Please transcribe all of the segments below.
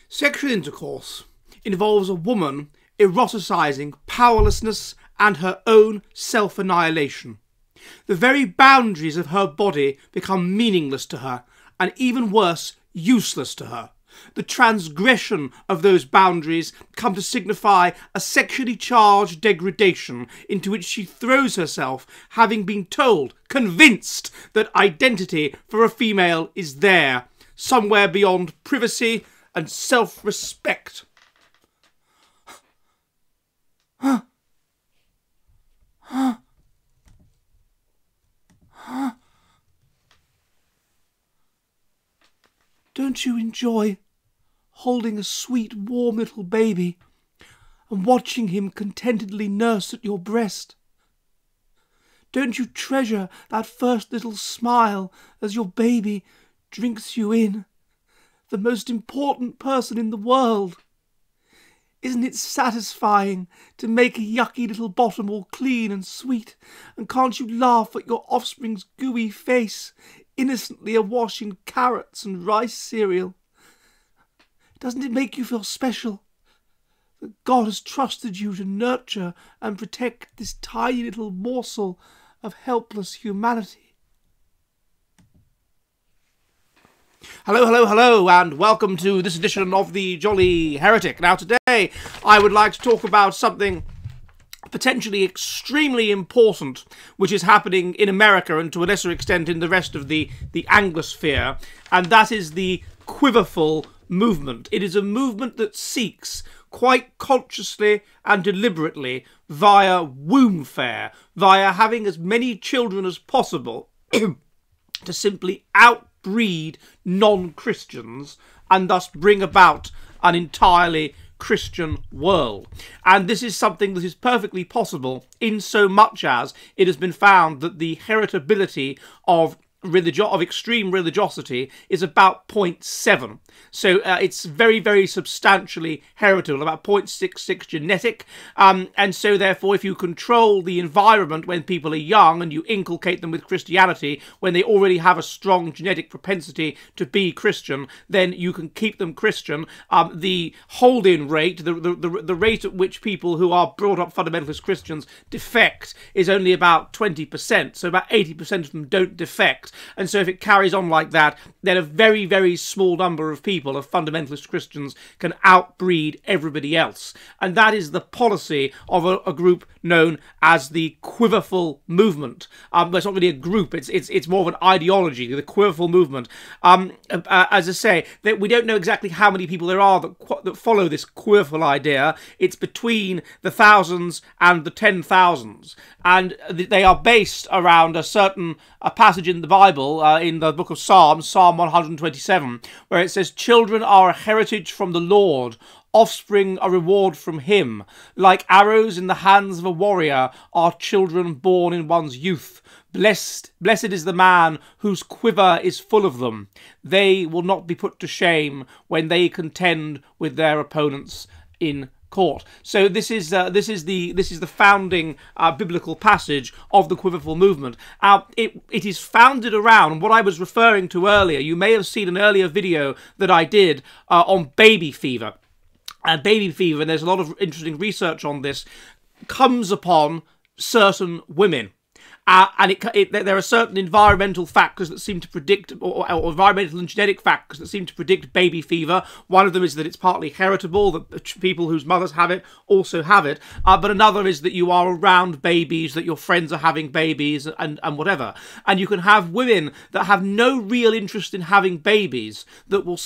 Sexual intercourse involves a woman eroticizing powerlessness and her own self-annihilation. The very boundaries of her body become meaningless to her, and even worse, useless to her. The transgression of those boundaries come to signify a sexually charged degradation into which she throws herself, having been told, convinced, that identity for a female is there, somewhere beyond privacy and self-respect. Don't you enjoy holding a sweet, warm little baby and watching him contentedly nurse at your breast? Don't you treasure that first little smile as your baby drinks you in, the most important person in the world? Isn't it satisfying to make a yucky little bottom all clean and sweet? And can't you laugh at your offspring's gooey face, innocently awash in carrots and rice cereal? Doesn't it make you feel special that God has trusted you to nurture and protect this tiny little morsel of helpless humanity? Hello, hello, hello, and welcome to this edition of the Jolly Heretic. Now, today I would like to talk about something potentially extremely important, which is happening in America and to a lesser extent in the rest of the Anglosphere, and that is the Quiverful movement. It is a movement that seeks, quite consciously and deliberately, via wombfare, via having as many children as possible, to simply outbreed non-Christians and thus bring about an entirely Christian world. And this is something that is perfectly possible in so much as it has been found that the heritability of extreme religiosity is about 0.7. So it's very, very substantially heritable, about 0.66 genetic. And so therefore, if you control the environment when people are young and you inculcate them with Christianity, when they already have a strong genetic propensity to be Christian, then you can keep them Christian. The hold-in rate, the rate at which people who are brought up fundamentalist Christians defect is only about 20%. So about 80% of them don't defect. And so if it carries on like that, then a very, very small number of people, of fundamentalist Christians, can outbreed everybody else. And that is the policy of a group known as the Quiverful movement. But it's not really a group, it's more of an ideology, the Quiverful movement. As I say, that we don't know exactly how many people there are that follow this Quiverful idea. It's between the thousands and the 10,000s. And they are based around a passage in the Bible, in the book of Psalms, Psalm 127, where it says, "Children are a heritage from the Lord, offspring a reward from him. Like arrows in the hands of a warrior are children born in one's youth. Blessed is the man whose quiver is full of them. They will not be put to shame when they contend with their opponents in court." So this is the founding biblical passage of the Quiverful movement. It is founded around what I was referring to earlier. You may have seen an earlier video that I did on baby fever. Baby fever, and there's a lot of interesting research on this, comes upon certain women. And there are certain environmental factors that seem to predict, or environmental and genetic factors that seem to predict baby fever. One of them is that it's partly heritable, that people whose mothers have it also have it. But another is that you are around babies, that your friends are having babies, and whatever. And you can have women that have no real interest in having babies, that will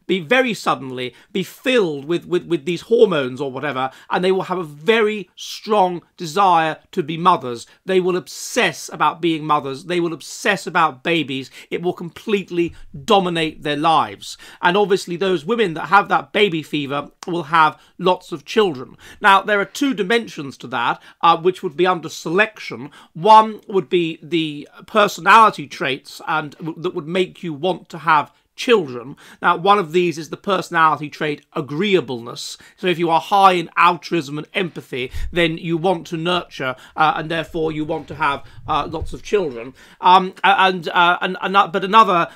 very suddenly, be filled with these hormones or whatever, and they will have a very strong desire to be mothers. They will obsess about being mothers. They will obsess about babies. It will completely dominate their lives. And obviously those women that have that baby fever will have lots of children. Now, there are two dimensions to that, which would be under selection. One would be the personality traits and that would make you want to have children. Now, one of these is the personality trait agreeableness. So if you are high in altruism and empathy, then you want to nurture, and therefore you want to have lots of children. But another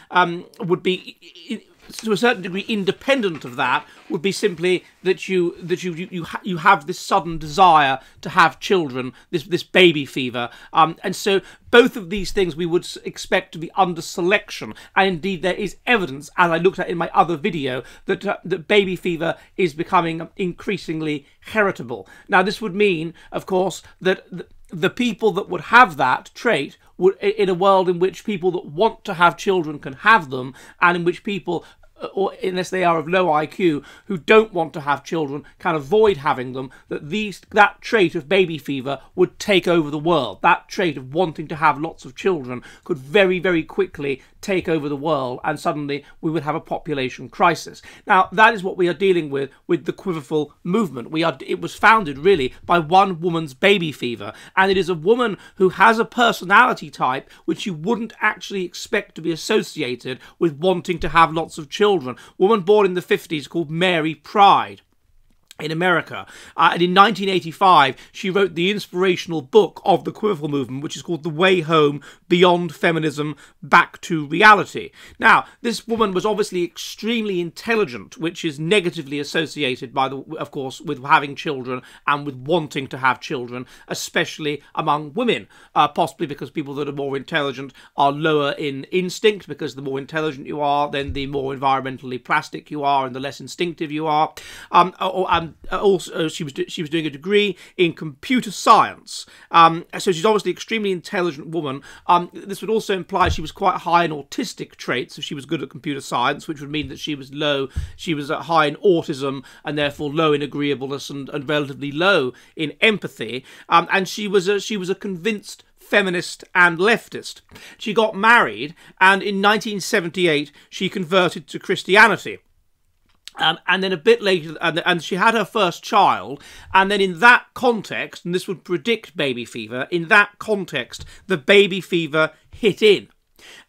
would be to a certain degree independent of that, would be simply that you have this sudden desire to have children, this baby fever, and so both of these things we would expect to be under selection, and indeed there is evidence, as I looked at in my other video, that that baby fever is becoming increasingly heritable. Now this would mean, of course, that the people that would have that trait would, in a world in which people that want to have children can have them, and in which people, or unless they are of low IQ, who don't want to have children can avoid having them, that trait of baby fever would take over the world. That trait of wanting to have lots of children could very, very quickly take over the world, and suddenly we would have a population crisis. Now, that is what we are dealing with the Quiverful movement. It was founded really by one woman's baby fever, and it is a woman who has a personality type which you wouldn't actually expect to be associated with wanting to have lots of children. Woman born in the 50s called Mary Pride in America, and in 1985 she wrote the inspirational book of the Quiverful movement, which is called The Way Home: Beyond Feminism, Back to Reality. Now, this woman was obviously extremely intelligent, which is negatively associated of course, with having children and with wanting to have children, especially among women, possibly because people that are more intelligent are lower in instinct, because the more intelligent you are, then the more environmentally plastic you are and the less instinctive you are. Also, she was doing a degree in computer science, so she's obviously an extremely intelligent woman. This would also imply she was quite high in autistic traits, if she was good at computer science, which would mean that she was high in autism, and therefore low in agreeableness and relatively low in empathy. And she was a convinced feminist and leftist. She got married, and in 1978 she converted to Christianity. And then a bit later, and she had her first child, and then in that context, and this would predict baby fever, in that context, the baby fever hit in.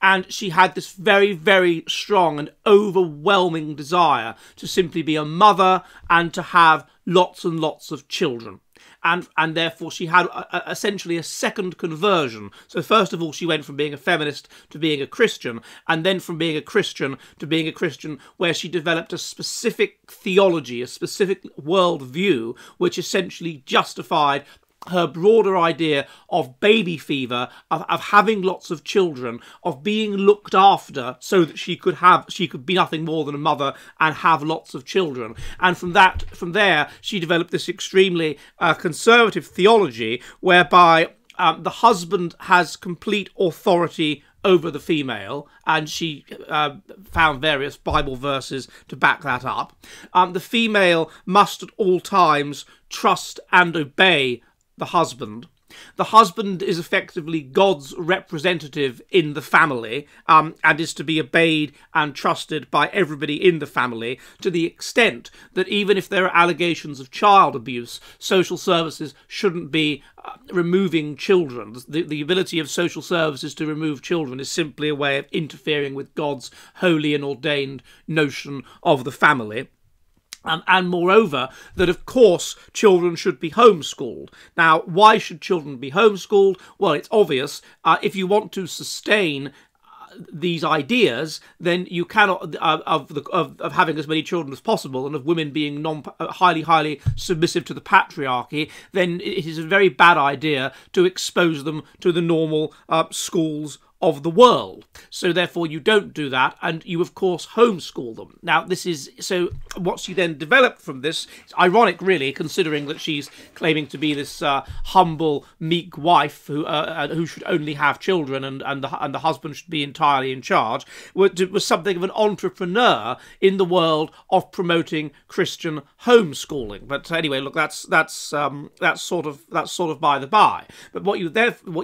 And she had this very, very strong and overwhelming desire to simply be a mother and to have lots and lots of children. And therefore she had essentially a second conversion. So first of all, she went from being a feminist to being a Christian, and then from being a Christian to being a Christian where she developed a specific theology, a specific worldview, which essentially justified her broader idea of baby fever, of having lots of children, of being looked after so that she could be nothing more than a mother and have lots of children. And from there, she developed this extremely conservative theology whereby the husband has complete authority over the female, and she found various Bible verses to back that up. The female must at all times trust and obey the husband. The husband is effectively God's representative in the family, and is to be obeyed and trusted by everybody in the family, to the extent that even if there are allegations of child abuse, social services shouldn't be removing children. The ability of social services to remove children is simply a way of interfering with God's holy and ordained notion of the family. And moreover, that of course children should be homeschooled. Now, why should children be homeschooled? Well, it's obvious. If you want to sustain these ideas, then you cannot of having as many children as possible, and of women being highly submissive to the patriarchy, then it is a very bad idea to expose them to the normal schools of the world. So therefore you don't do that, and you of course homeschool them. Now this is, so what she then developed from this, it's ironic really, considering that she's claiming to be this humble, meek wife who should only have children, and the husband should be entirely in charge, was something of an entrepreneur in the world of promoting Christian homeschooling. But anyway, look, that's sort of by the by. But what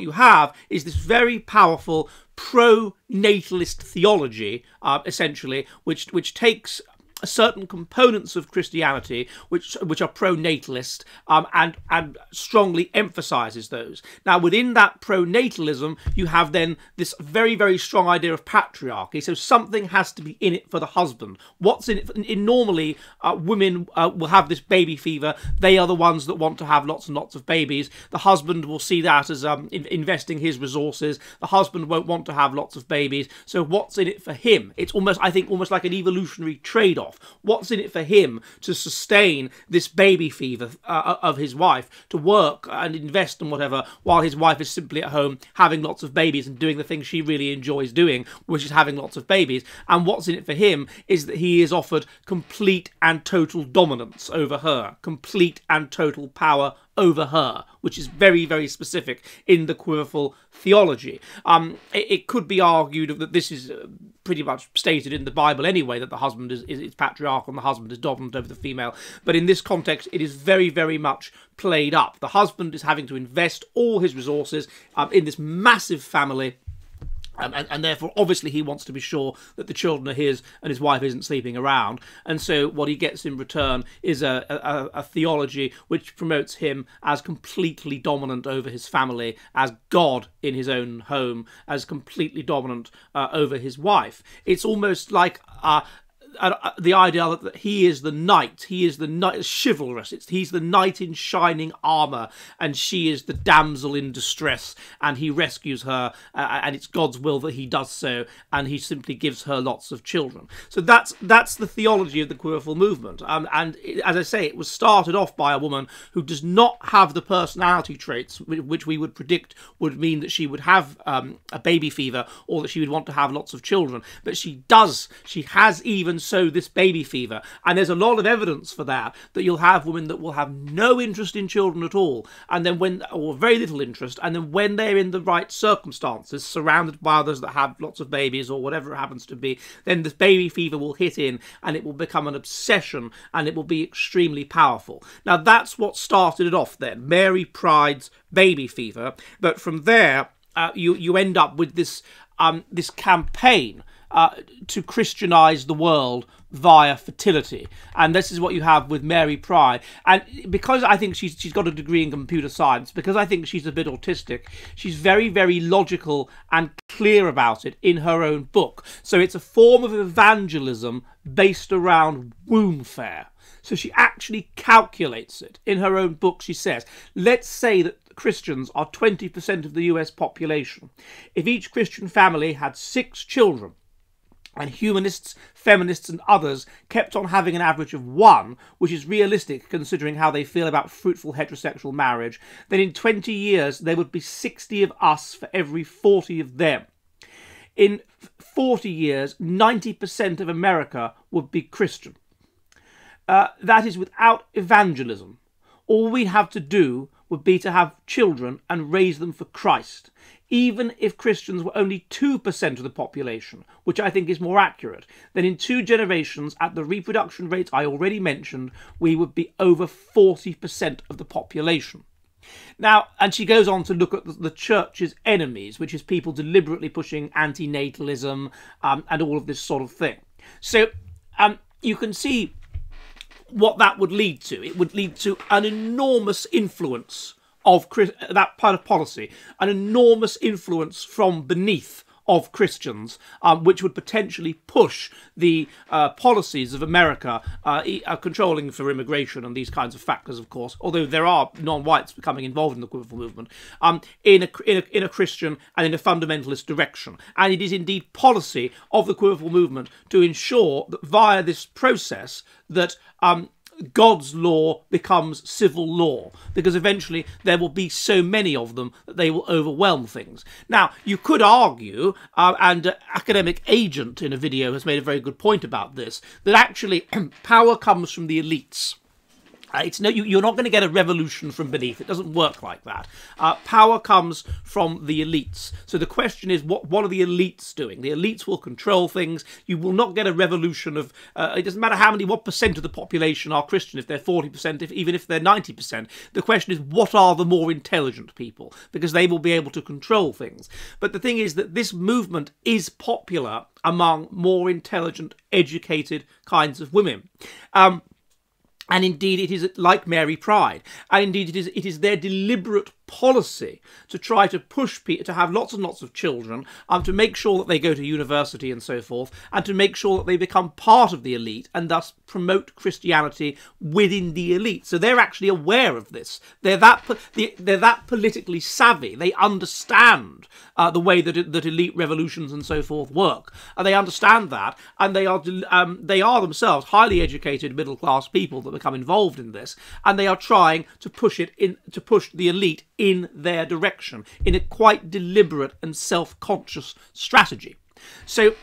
you have is this very powerful pro-natalist theology, essentially, which takes certain components of Christianity which are pro-natalist, and strongly emphasizes those. Now, within that pro-natalism, you have then this very, very strong idea of patriarchy. So something has to be in it for the husband. What's in it? Normally, women will have this baby fever. They are the ones that want to have lots and lots of babies. The husband will see that as investing his resources. The husband won't want to have lots of babies. So what's in it for him? It's almost, I think, almost like an evolutionary trade-off. What's in it for him to sustain this baby fever of his wife, to work and invest and whatever, while his wife is simply at home having lots of babies and doing the thing she really enjoys doing, which is having lots of babies. And what's in it for him is that he is offered complete and total dominance over her, complete and total power over her, which is very, very specific in the Quiverful theology. It could be argued that this is pretty much stated in the Bible anyway, that the husband is patriarchal and the husband is dominant over the female. But in this context, it is very, very much played up. The husband is having to invest all his resources in this massive family. And therefore, obviously, he wants to be sure that the children are his and his wife isn't sleeping around. And so what he gets in return is a theology which promotes him as completely dominant over his family, as God in his own home, as completely dominant over his wife. It's almost like the idea that he is the knight, chivalrous. He's the knight in shining armour, and she is the damsel in distress, and he rescues her, and it's God's will that he does so, and he simply gives her lots of children. So that's the theology of the Quiverful movement. And as I say, it was started off by a woman who does not have the personality traits which we would predict would mean that she would have a baby fever, or that she would want to have lots of children. But she does. She has even so this baby fever, and there's a lot of evidence for that you'll have women that will have no interest in children at all, and then or very little interest, and then when they're in the right circumstances, surrounded by others that have lots of babies or whatever it happens to be, then this baby fever will hit in, and it will become an obsession, and it will be extremely powerful. Now that's what started it off then, Mary Pryde's baby fever. But from there you end up with this campaign to Christianize the world via fertility. And this is what you have with Mary Pryde. And because I think she's got a degree in computer science, because I think she's a bit autistic, she's very, very logical and clear about it in her own book. So it's a form of evangelism based around wombfare. So she actually calculates it. In her own book, she says, let's say that Christians are 20% of the US population. If each Christian family had 6 children, and humanists, feminists and others kept on having an average of 1, which is realistic considering how they feel about fruitful heterosexual marriage, then in 20 years there would be 60 of us for every 40 of them. In 40 years, 90% of America would be Christian. That is without evangelism. All we'd have to do would be to have children and raise them for Christ. Even if Christians were only 2% of the population, which I think is more accurate, then in 2 generations, at the reproduction rates I already mentioned, we would be over 40% of the population. Now, and she goes on to look at the church's enemies, which is people deliberately pushing anti-natalism and all of this sort of thing. So you can see what that would lead to. It would lead to an enormous influence of that part of policy, an enormous influence from beneath of Christians, which would potentially push the policies of America, controlling for immigration and these kinds of factors, of course, although there are non-whites becoming involved in the Quiverful movement, in a Christian and in a fundamentalist direction. And it is indeed policy of the Quiverful movement to ensure that via this process that God's law becomes civil law, because eventually there will be so many of them that they will overwhelm things. Now, you could argue, and Academic Agent in a video has made a very good point about this, that actually power comes from the elites. You're not going to get a revolution from beneath. It doesn't work like that. Power comes from the elites. So the question is, what are the elites doing? The elites will control things. You will not get a revolution of. It doesn't matter what percent of the population are Christian. If they're 40%, even if they're 90%. The question is, what are the more intelligent people? Because they will be able to control things. But the thing is that this movement is popular among more intelligent, educated kinds of women. And indeed, it is like Mary Pride. And indeed, it is their deliberate policy to try to push people to have lots and lots of children, to make sure that they go to university and so forth, and to make sure that they become part of the elite and thus promote Christianity within the elite. So they're actually aware of this. They're that politically savvy. They understand the way that elite revolutions and so forth work, and they understand that, and they are themselves highly educated middle class people that become involved in this, and they are trying to push the elite in their direction in a quite deliberate and self-conscious strategy. So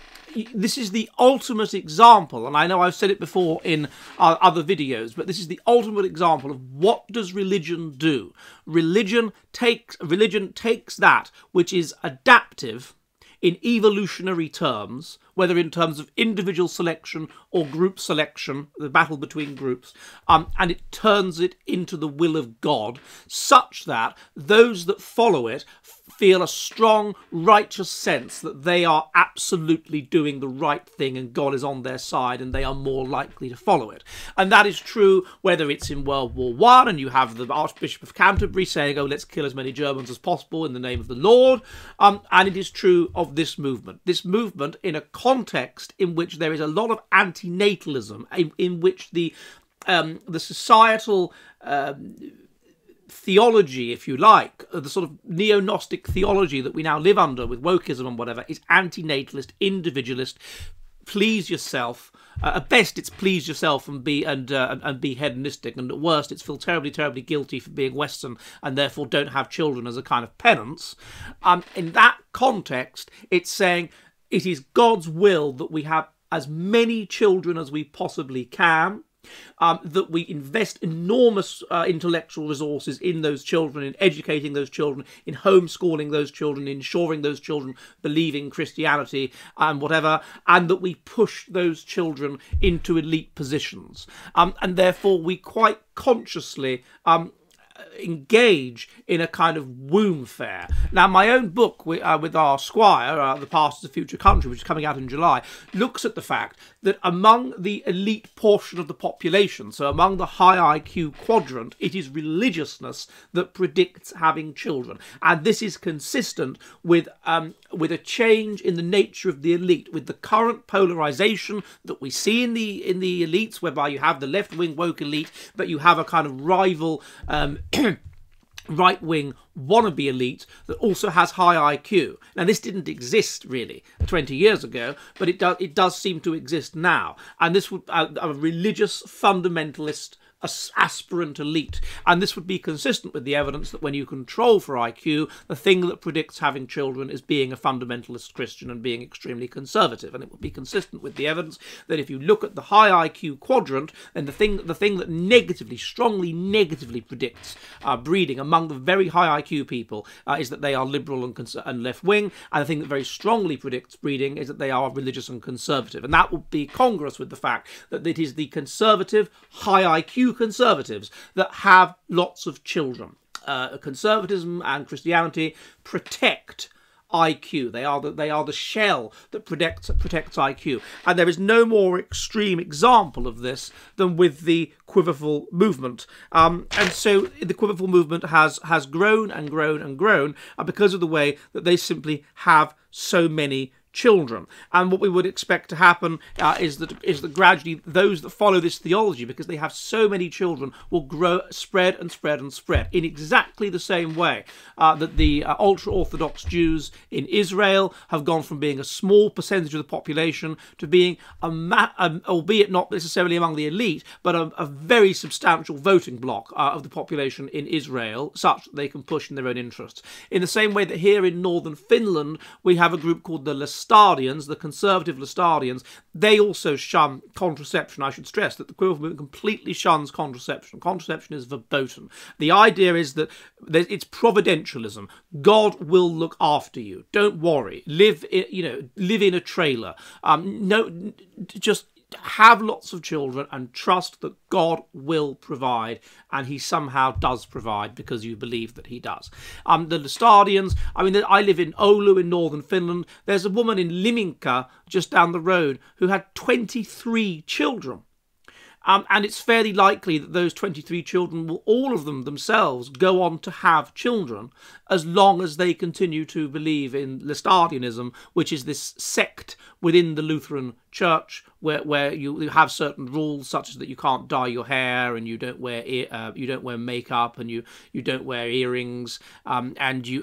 this is the ultimate example, and I know I've said it before in other videos, but this is the ultimate example of what does religion do. Religion takes that which is adaptive in evolutionary terms, whether in terms of individual selection or group selection, the battle between groups, and it turns it into the will of God, such that those that follow it feel a strong, righteous sense that they are absolutely doing the right thing and God is on their side, and they are more likely to follow it. And that is true whether it's in World War I and you have the Archbishop of Canterbury saying, oh, let's kill as many Germans as possible in the name of the Lord, and it is true of this movement. This movement in a context in which there is a lot of antinatalism, in which the societal theology, if you like, the sort of neo-Gnostic theology that we now live under with wokeism and whatever, is antinatalist, individualist, please yourself. At best, it's please yourself and be hedonistic, and at worst, it's feel terribly, terribly guilty for being Western and therefore don't have children as a kind of penance. In that context, it's saying it is God's will that we have as many children as we possibly can, that we invest enormous intellectual resources in those children, in educating those children, in homeschooling those children, ensuring those children believe in Christianity and whatever, and that we push those children into elite positions. And therefore we quite consciously engage in a kind of womb fair. Now, my own book with our squire, The Past is the Future Country, which is coming out in July, looks at the fact that among the elite portion of the population, so among the high IQ quadrant, it is religiousness that predicts having children. And this is consistent with a change in the nature of the elite, with the current polarization that we see in the elites, whereby you have the left-wing woke elite, but you have a kind of rival right-wing wannabe elite that also has high IQ. Now, this didn't exist really 20 years ago, but it does seem to exist now. And this would a religious fundamentalist aspirant elite, and this would be consistent with the evidence that when you control for IQ, the thing that predicts having children is being a fundamentalist Christian and being extremely conservative. And it would be consistent with the evidence that if you look at the high IQ quadrant, then the thing that strongly negatively predicts breeding among the very high IQ people is that they are liberal and left-wing, and the thing that very strongly predicts breeding is that they are religious and conservative. And that would be congruous with the fact that it is the conservative, high IQ conservatives that have lots of children. Conservatism and Christianity protect IQ. They are the shell that protects IQ. And there is no more extreme example of this than with the Quiverful movement. And so the Quiverful movement has grown and grown and grown because of the way that they simply have so many children. And what we would expect to happen is that gradually those that follow this theology, because they have so many children, will grow, spread and spread and spread in exactly the same way that the ultra-Orthodox Jews in Israel have gone from being a small percentage of the population to being, albeit not necessarily among the elite, but a very substantial voting bloc of the population in Israel, such that they can push in their own interests. In the same way that here in northern Finland, we have a group called the Laestadians, the conservative Laestadians, they also shun contraception. I should stress that the Quiverful movement completely shuns contraception. Contraception is verboten. The idea is that it's providentialism. God will look after you. Don't worry. Live in a trailer. Just have lots of children and trust that God will provide, and he somehow does provide because you believe that he does. The Laestadians, I live in Oulu in northern Finland. There's a woman in Liminka just down the road who had 23 children. And it's fairly likely that those 23 children will, all of them themselves, go on to have children as long as they continue to believe in Laestadianism, which is this sect within the Lutheran Church where you have certain rules, such as that you can't dye your hair and you don't wear makeup and you don't wear earrings, and you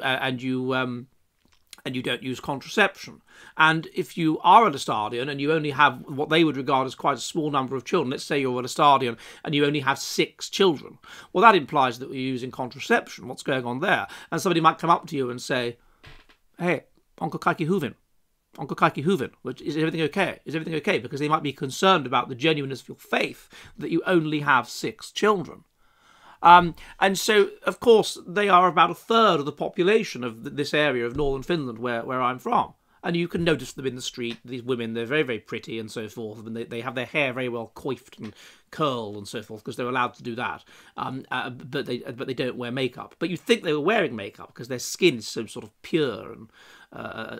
don't use contraception. And if you are a Laestadian and you only have what they would regard as quite a small number of children, let's say you're a Laestadian and you only have 6 children, well, that implies that you're using contraception. What's going on there? And somebody might come up to you and say, hey, Uncle Kaikki Huvin, is everything okay? Is everything okay? Because they might be concerned about the genuineness of your faith, that you only have 6 children. And so, of course, they are about a third of the population of this area of northern Finland where I'm from. And you can notice them in the street, these women, they're very, very pretty and so forth. And they have their hair very well coiffed and curled and so forth, because they're allowed to do that. But they don't wear makeup. But you'd think they were wearing makeup because their skin is so sort of pure and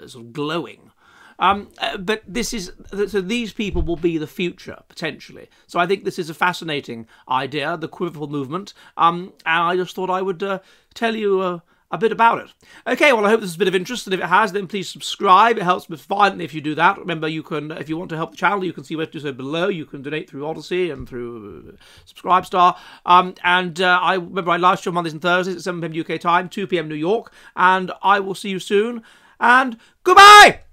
sort of glowing. But so these people will be the future, potentially. So I think this is a fascinating idea, the Quiverful movement, and I just thought I would tell you a bit about it. Okay, well, I hope this is a bit of interest, and if it has, then please subscribe. It helps me violently if you do that. Remember, you can, if you want to help the channel, you can see where to do so below. You can donate through Odyssey and through Subscribestar. I remember I live stream Mondays and Thursdays at 7 p.m. UK time, 2 p.m. New York, and I will see you soon, and goodbye!